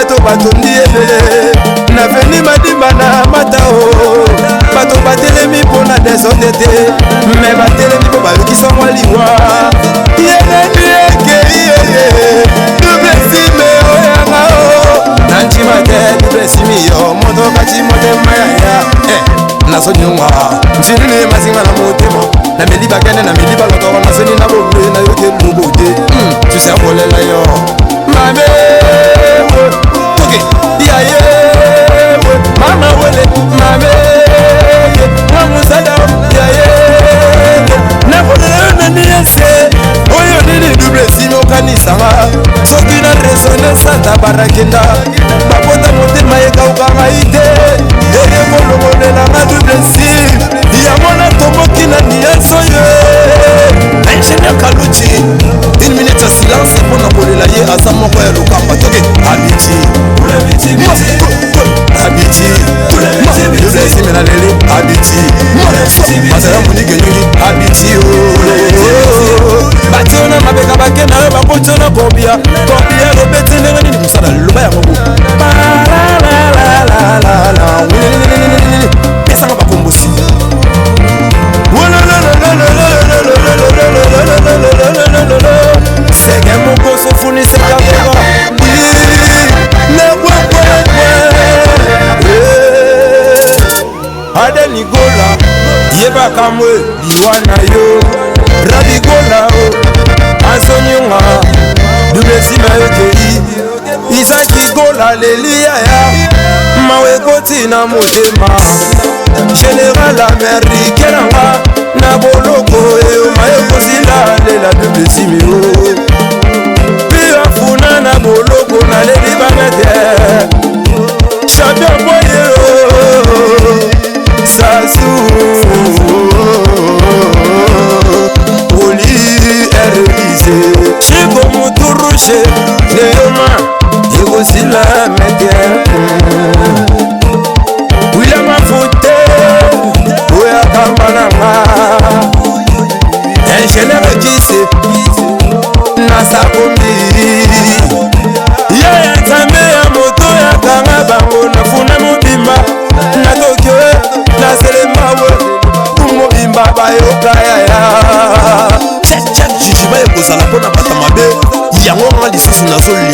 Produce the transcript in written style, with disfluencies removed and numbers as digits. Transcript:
bato batondi ebele na veni madimba na matao bato batelemi mpona desonde te me batelemi mpo bayokisa mwa liwa yeneni ekei yeye dublesime oyanga o nantima te dublesimi yo moto kati motema yaya nasonyonga ntinini mazinga na motema na meliba kende na meliba lotoba naseni na bobe na yoke lubote tusembolela yo mame toke yaye mama wele mame namusada yaye nakolela niyese oyo nini double simi okanisanga soki na resonance ata barakenda babota motema ekaukanga ite eyekolongonelanga double simi yamona tomoki na niyeso ye ingénieur Kaluchi 1 minute ya silence mpona kolela ye aza moko ya lokamba toke abiti abiti yosesime na lele abiti azala monike nyongi abiti batio na mabeka bake na yo bakotio na kobia lobeti ndenge nini mosala loba ya mobu pesanga bakombosi sege mokoso funise kabeba ade ligola yeba kamwe liwana yo rabigola o ansonyunga dubesima yokei isaki gola lelia ya mawekoti na motema général américain nanga na boloko eyo mayekosila lela dubesimi o pia funa na boloko na leli bangete champion boye sasu oli erelise chiko muturushe neyoma yekosila mete wila mafute oya kambananga ingénieur kise nasakombi yaya nzambe ya moto yakanga bango nafuna mobimba na tokyo naselemawe mobimba bayoka yaya jijima ekozala mpona bata mabe yango nga lisusu nazoli